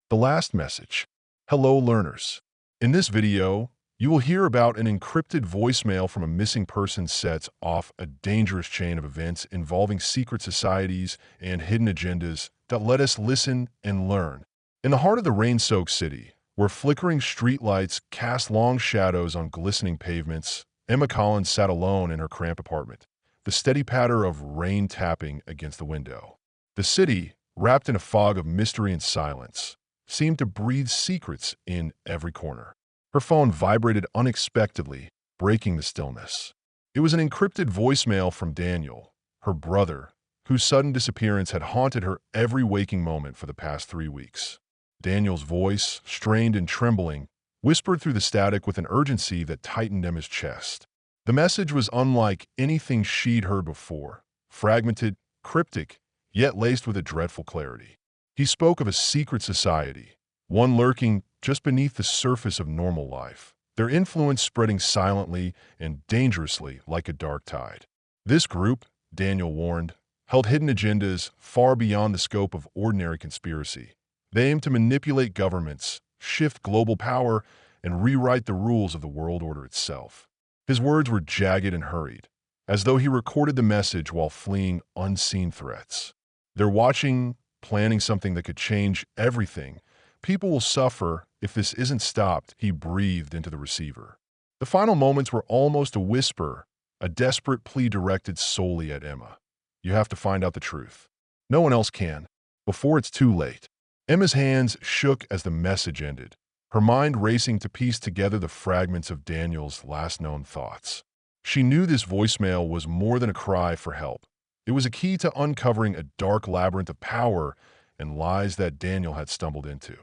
The last message. Hello, learners. In this video, you will hear about an encrypted voicemail from a missing person sets off a dangerous chain of events involving secret societies and hidden agendas that let us listen and learn. In the heart of the rain-soaked city, where flickering streetlights cast long shadows on glistening pavements, Emma Collins sat alone in her cramped apartment, the steady patter of rain tapping against the window. The city, wrapped in a fog of mystery and silence, seemed to breathe secrets in every corner. Her phone vibrated unexpectedly, breaking the stillness. It was an encrypted voicemail from Daniel, her brother, whose sudden disappearance had haunted her every waking moment for the past 3 weeks. Daniel's voice, strained and trembling, whispered through the static with an urgency that tightened Emma's chest. The message was unlike anything she'd heard before, fragmented, cryptic, yet laced with a dreadful clarity. He spoke of a secret society, one lurking just beneath the surface of normal life, their influence spreading silently and dangerously like a dark tide. This group, Daniel warned, held hidden agendas far beyond the scope of ordinary conspiracy. They aimed to manipulate governments, shift global power, and rewrite the rules of the world order itself. His words were jagged and hurried, as though he recorded the message while fleeing unseen threats. They're watching, planning something that could change everything. People will suffer if this isn't stopped, he breathed into the receiver. The final moments were almost a whisper, a desperate plea directed solely at Emma. You have to find out the truth. No one else can, before it's too late. Emma's hands shook as the message ended, her mind racing to piece together the fragments of Daniel's last known thoughts. She knew this voicemail was more than a cry for help. It was a key to uncovering a dark labyrinth of power and lies that Daniel had stumbled into.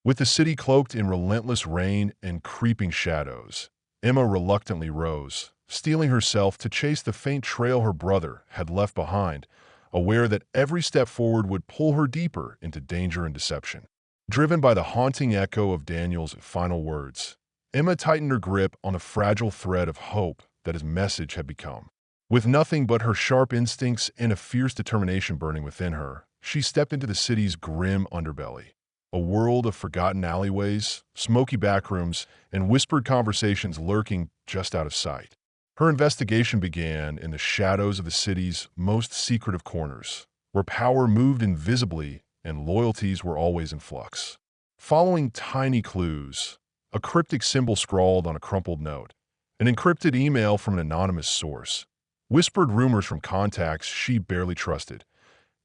With the city cloaked in relentless rain and creeping shadows, Emma reluctantly rose, steeling herself to chase the faint trail her brother had left behind, aware that every step forward would pull her deeper into danger and deception. Driven by the haunting echo of Daniel's final words, Emma tightened her grip on the fragile thread of hope that his message had become. With nothing but her sharp instincts and a fierce determination burning within her, she stepped into the city's grim underbelly. A world of forgotten alleyways, smoky backrooms, and whispered conversations lurking just out of sight. Her investigation began in the shadows of the city's most secretive corners, where power moved invisibly and loyalties were always in flux. Following tiny clues, a cryptic symbol scrawled on a crumpled note, an encrypted email from an anonymous source, whispered rumors from contacts she barely trusted,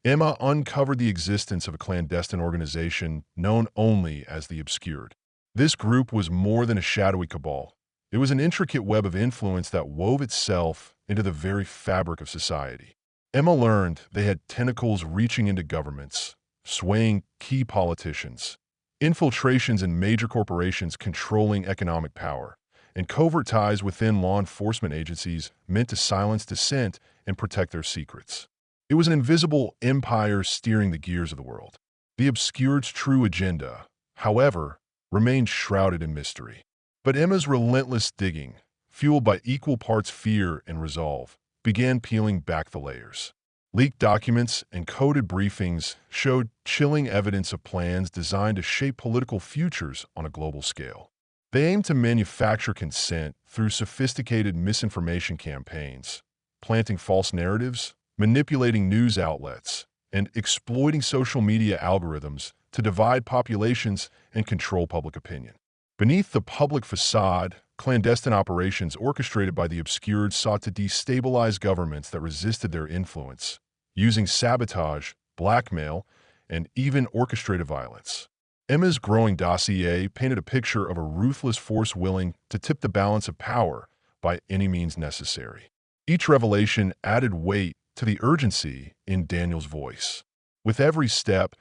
Emma uncovered the existence of a clandestine organization known only as the Obscured. This group was more than a shadowy cabal. It was an intricate web of influence that wove itself into the very fabric of society. Emma learned they had tentacles reaching into governments, swaying key politicians, infiltrations in major corporations controlling economic power, and covert ties within law enforcement agencies meant to silence dissent and protect their secrets. It was an invisible empire steering the gears of the world. The Obscured's true agenda, however, remained shrouded in mystery. But Emma's relentless digging, fueled by equal parts fear and resolve, began peeling back the layers. Leaked documents and coded briefings showed chilling evidence of plans designed to shape political futures on a global scale. They aimed to manufacture consent through sophisticated misinformation campaigns, planting false narratives, manipulating news outlets, and exploiting social media algorithms to divide populations and control public opinion. Beneath the public facade, clandestine operations orchestrated by the Obscured sought to destabilize governments that resisted their influence, using sabotage, blackmail, and even orchestrated violence. Emma's growing dossier painted a picture of a ruthless force willing to tip the balance of power by any means necessary. Each revelation added weight to the urgency in Daniel's voice. With every step,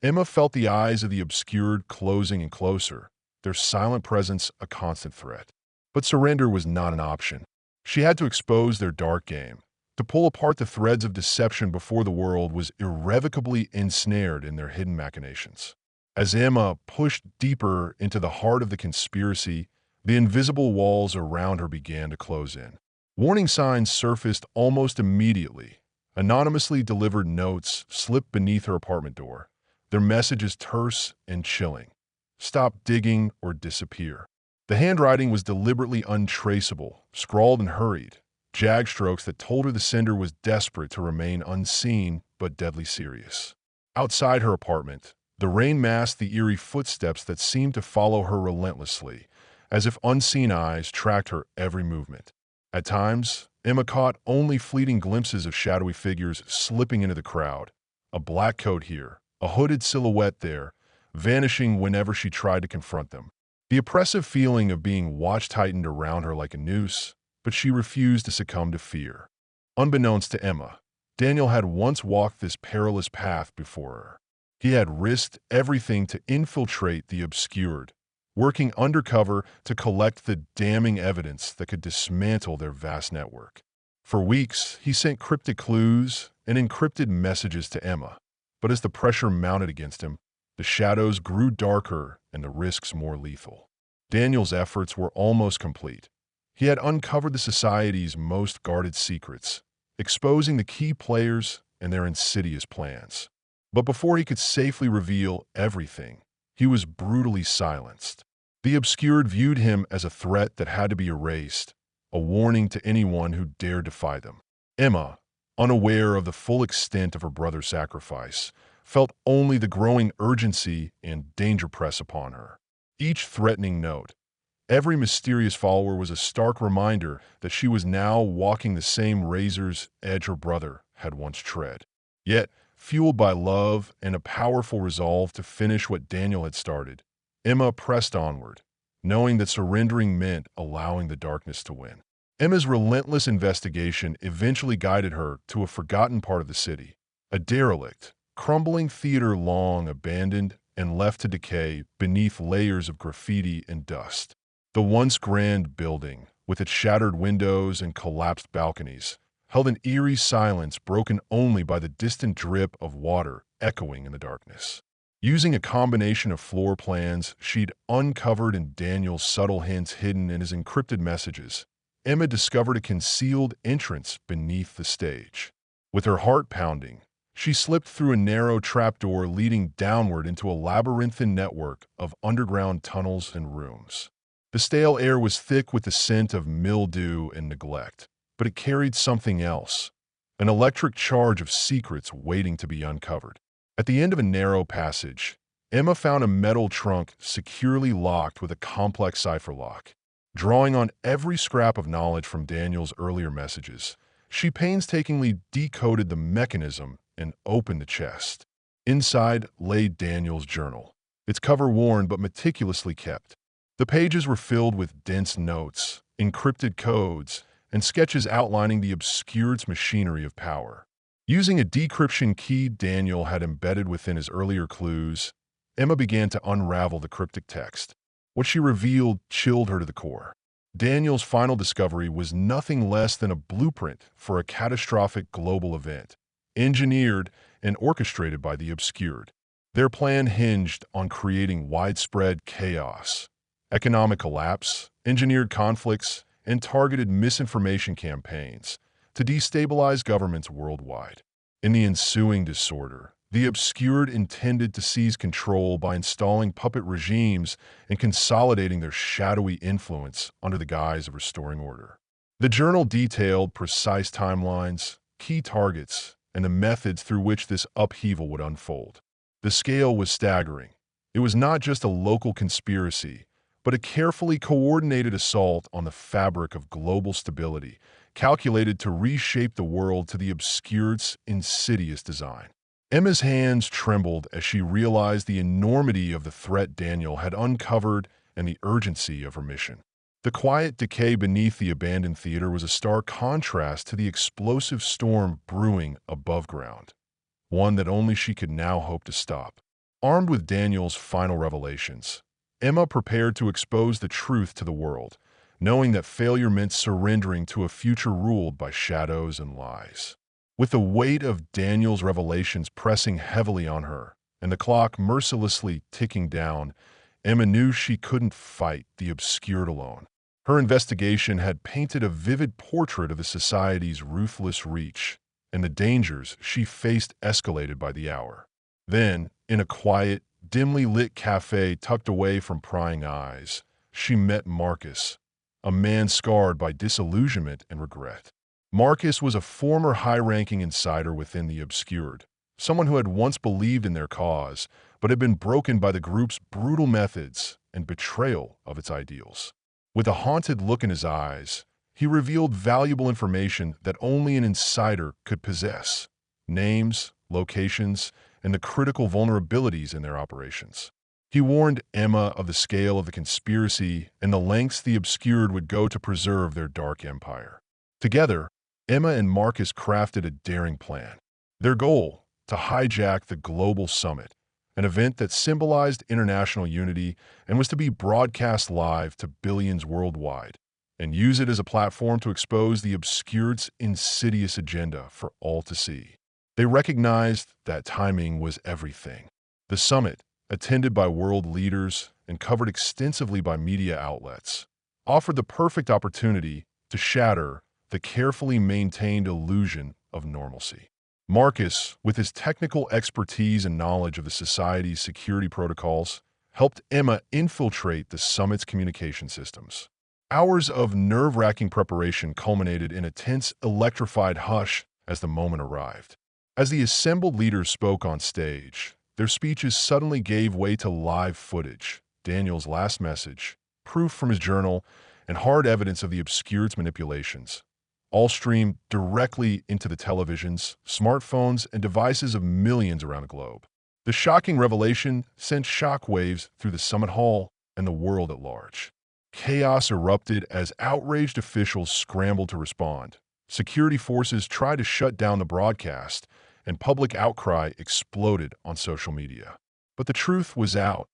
Emma felt the eyes of the Obscured closing and closer, their silent presence a constant threat. But surrender was not an option. She had to expose their dark game, to pull apart the threads of deception before the world was irrevocably ensnared in their hidden machinations. As Emma pushed deeper into the heart of the conspiracy, the invisible walls around her began to close in. Warning signs surfaced almost immediately. Anonymously delivered notes slipped beneath her apartment door, their messages terse and chilling. Stop digging or disappear. The handwriting was deliberately untraceable, scrawled and hurried, jagged strokes that told her the sender was desperate to remain unseen but deadly serious. Outside her apartment, the rain masked the eerie footsteps that seemed to follow her relentlessly, as if unseen eyes tracked her every movement. At times, Emma caught only fleeting glimpses of shadowy figures slipping into the crowd, a black coat here, a hooded silhouette there, vanishing whenever she tried to confront them. The oppressive feeling of being watched tightened around her like a noose, but she refused to succumb to fear. Unbeknownst to Emma, Daniel had once walked this perilous path before her. He had risked everything to infiltrate the obscured, working undercover to collect the damning evidence that could dismantle their vast network. For weeks, he sent cryptic clues and encrypted messages to Emma, but as the pressure mounted against him, the shadows grew darker and the risks more lethal. Daniel's efforts were almost complete. He had uncovered the society's most guarded secrets, exposing the key players and their insidious plans. But before he could safely reveal everything, he was brutally silenced. The obscured viewed him as a threat that had to be erased, a warning to anyone who dared defy them. Emma, unaware of the full extent of her brother's sacrifice, felt only the growing urgency and danger press upon her. Each threatening note, every mysterious follower was a stark reminder that she was now walking the same razor's edge her brother had once tread. Yet, fueled by love and a powerful resolve to finish what Daniel had started, Emma pressed onward, knowing that surrendering meant allowing the darkness to win. Emma's relentless investigation eventually guided her to a forgotten part of the city, a derelict, crumbling theater long abandoned and left to decay beneath layers of graffiti and dust. The once grand building, with its shattered windows and collapsed balconies, held an eerie silence broken only by the distant drip of water echoing in the darkness. Using a combination of floor plans she'd uncovered and Daniel's subtle hints hidden in his encrypted messages, Emma discovered a concealed entrance beneath the stage. With her heart pounding, she slipped through a narrow trapdoor leading downward into a labyrinthine network of underground tunnels and rooms. The stale air was thick with the scent of mildew and neglect, but it carried something else, an electric charge of secrets waiting to be uncovered. At the end of a narrow passage, Emma found a metal trunk securely locked with a complex cipher lock. Drawing on every scrap of knowledge from Daniel's earlier messages, she painstakingly decoded the mechanism and opened the chest. Inside lay Daniel's journal, its cover worn but meticulously kept. The pages were filled with dense notes, encrypted codes, and sketches outlining the obscured machinery of power. Using a decryption key Daniel had embedded within his earlier clues, Emma began to unravel the cryptic text. What she revealed chilled her to the core. Daniel's final discovery was nothing less than a blueprint for a catastrophic global event, engineered and orchestrated by the obscured. Their plan hinged on creating widespread chaos, economic collapse, engineered conflicts, and targeted misinformation campaigns to destabilize governments worldwide. In the ensuing disorder, the obscured intended to seize control by installing puppet regimes and consolidating their shadowy influence under the guise of restoring order. The journal detailed precise timelines, key targets, and the methods through which this upheaval would unfold. The scale was staggering. It was not just a local conspiracy, but a carefully coordinated assault on the fabric of global stability, calculated to reshape the world to the obscured's insidious design. Emma's hands trembled as she realized the enormity of the threat Daniel had uncovered and the urgency of her mission. The quiet decay beneath the abandoned theater was a stark contrast to the explosive storm brewing above ground, one that only she could now hope to stop. Armed with Daniel's final revelations, Emma prepared to expose the truth to the world, knowing that failure meant surrendering to a future ruled by shadows and lies. With the weight of Daniel's revelations pressing heavily on her and the clock mercilessly ticking down, Emma knew she couldn't fight the obscured alone. Her investigation had painted a vivid portrait of the society's ruthless reach, and the dangers she faced escalated by the hour. Then, in a quiet, dimly lit cafe tucked away from prying eyes, she met Marcus, a man scarred by disillusionment and regret. Marcus was a former high-ranking insider within the Obscured, someone who had once believed in their cause, but had been broken by the group's brutal methods and betrayal of its ideals. With a haunted look in his eyes, he revealed valuable information that only an insider could possess: names, locations, and the critical vulnerabilities in their operations. He warned Emma of the scale of the conspiracy and the lengths the Obscured would go to preserve their dark empire. Together, Emma and Marcus crafted a daring plan. Their goal: to hijack the Global Summit, an event that symbolized international unity and was to be broadcast live to billions worldwide, and use it as a platform to expose the Obscured's insidious agenda for all to see. They recognized that timing was everything. The summit, attended by world leaders and covered extensively by media outlets, offered the perfect opportunity to shatter the carefully maintained illusion of normalcy. Marcus, with his technical expertise and knowledge of the society's security protocols, helped Emma infiltrate the summit's communication systems. Hours of nerve-wracking preparation culminated in a tense, electrified hush as the moment arrived. As the assembled leaders spoke on stage, their speeches suddenly gave way to live footage: Daniel's last message, proof from his journal, and hard evidence of the Obscured's manipulations, all streamed directly into the televisions, smartphones, and devices of millions around the globe. The shocking revelation sent shockwaves through the summit hall and the world at large. Chaos erupted as outraged officials scrambled to respond. Security forces tried to shut down the broadcast, and public outcry exploded on social media. But the truth was out,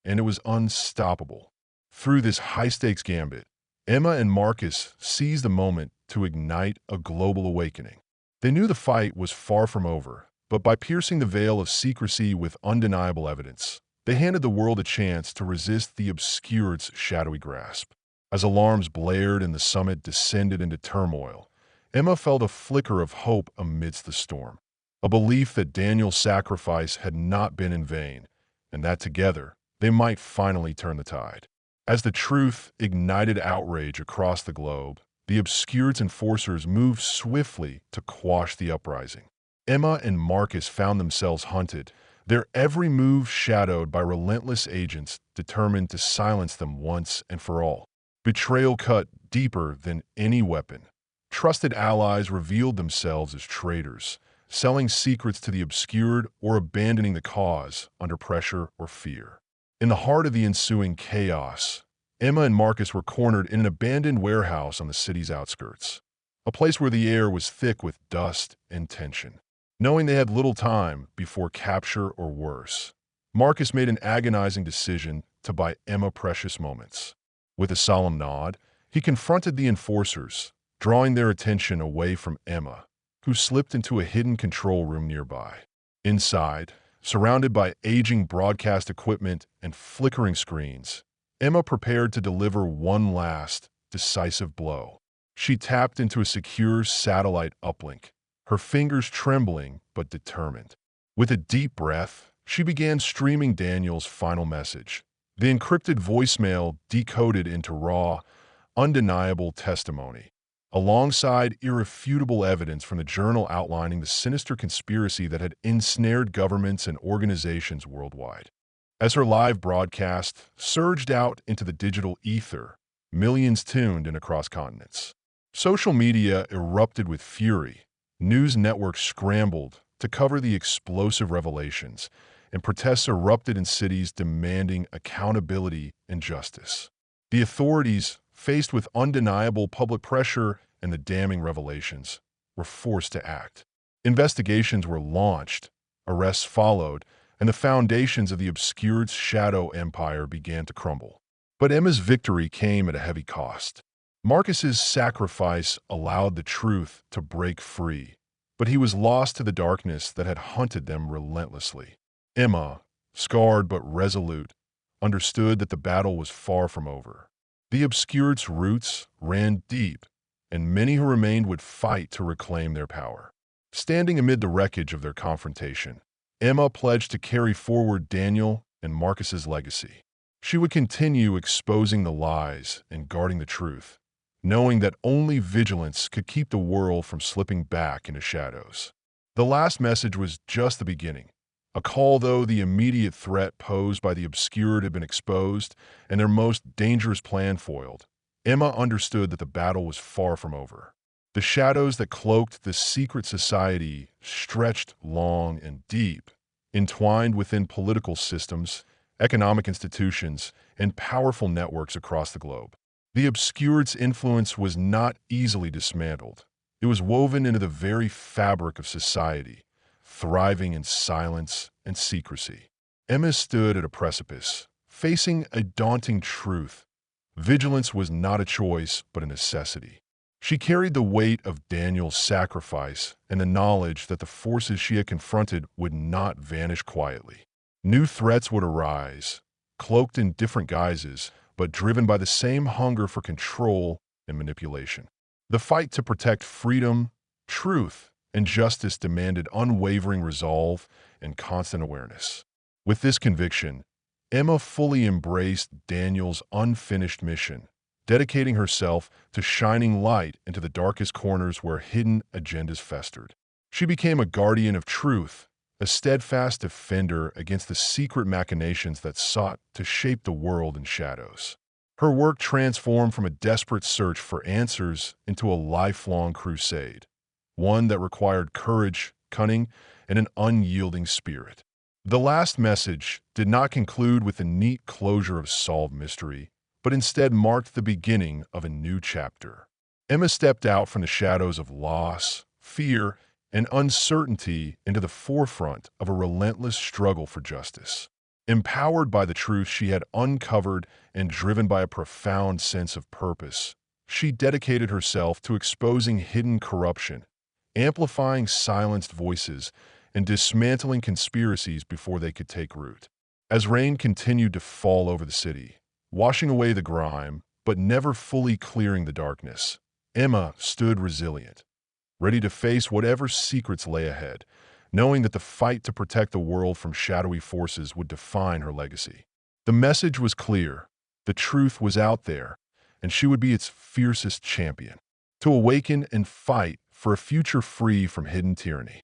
and it was unstoppable. Through this high-stakes gambit, Emma and Marcus seized the moment to ignite a global awakening. They knew the fight was far from over, but by piercing the veil of secrecy with undeniable evidence, they handed the world a chance to resist the Obscured's shadowy grasp. As alarms blared and the summit descended into turmoil, Emma felt a flicker of hope amidst the storm. A belief that Daniel's sacrifice had not been in vain, and that together they might finally turn the tide. As the truth ignited outrage across the globe, the Obscured's enforcers moved swiftly to quash the uprising. Emma and Marcus found themselves hunted, their every move shadowed by relentless agents determined to silence them once and for all. Betrayal cut deeper than any weapon. Trusted allies revealed themselves as traitors, selling secrets to the Obscured or abandoning the cause under pressure or fear. In the heart of the ensuing chaos, Emma and Marcus were cornered in an abandoned warehouse on the city's outskirts, a place where the air was thick with dust and tension. Knowing they had little time before capture or worse, Marcus made an agonizing decision to buy Emma precious moments. With a solemn nod, he confronted the enforcers, drawing their attention away from Emma, who slipped into a hidden control room nearby. Inside, surrounded by aging broadcast equipment and flickering screens, Emma prepared to deliver one last, decisive blow. She tapped into a secure satellite uplink, her fingers trembling but determined. With a deep breath, she began streaming Daniel's final message, the encrypted voicemail decoded into raw, undeniable testimony, alongside irrefutable evidence from the journal outlining the sinister conspiracy that had ensnared governments and organizations worldwide. As her live broadcast surged out into the digital ether, millions tuned in across continents. Social media erupted with fury. News networks scrambled to cover the explosive revelations, and protests erupted in cities demanding accountability and justice. The authorities, faced with undeniable public pressure and the damning revelations, were forced to act. Investigations were launched, arrests followed, and the foundations of the Obscured's shadow empire began to crumble. But Emma's victory came at a heavy cost. Marcus's sacrifice allowed the truth to break free, but he was lost to the darkness that had hunted them relentlessly. Emma, scarred but resolute, understood that the battle was far from over. The Obscured's roots ran deep, and many who remained would fight to reclaim their power. Standing amid the wreckage of their confrontation, Emma pledged to carry forward Daniel and Marcus's legacy. She would continue exposing the lies and guarding the truth, knowing that only vigilance could keep the world from slipping back into shadows. The last message was just the beginning. A call, though the immediate threat posed by the obscured had been exposed and their most dangerous plan foiled, Emma understood that the battle was far from over. The shadows that cloaked this secret society stretched long and deep, entwined within political systems, economic institutions, and powerful networks across the globe. The obscured's influence was not easily dismantled. It was woven into the very fabric of society, thriving in silence and secrecy. Emma stood at a precipice, facing a daunting truth. Vigilance was not a choice, but a necessity. She carried the weight of Daniel's sacrifice and the knowledge that the forces she had confronted would not vanish quietly. New threats would arise, cloaked in different guises, but driven by the same hunger for control and manipulation. The fight to protect freedom, truth, and justice demanded unwavering resolve and constant awareness. With this conviction, Emma fully embraced Daniel's unfinished mission, dedicating herself to shining light into the darkest corners where hidden agendas festered. She became a guardian of truth, a steadfast defender against the secret machinations that sought to shape the world in shadows. Her work transformed from a desperate search for answers into a lifelong crusade, one that required courage, cunning, and an unyielding spirit. The last message did not conclude with a neat closure of solved mystery, but instead marked the beginning of a new chapter. Emma stepped out from the shadows of loss, fear, and uncertainty into the forefront of a relentless struggle for justice. Empowered by the truth she had uncovered and driven by a profound sense of purpose, she dedicated herself to exposing hidden corruption, amplifying silenced voices, and dismantling conspiracies before they could take root. As rain continued to fall over the city, washing away the grime, but never fully clearing the darkness, Emma stood resilient, ready to face whatever secrets lay ahead, knowing that the fight to protect the world from shadowy forces would define her legacy. The message was clear, the truth was out there, and she would be its fiercest champion, to awaken and fight for a future free from hidden tyranny.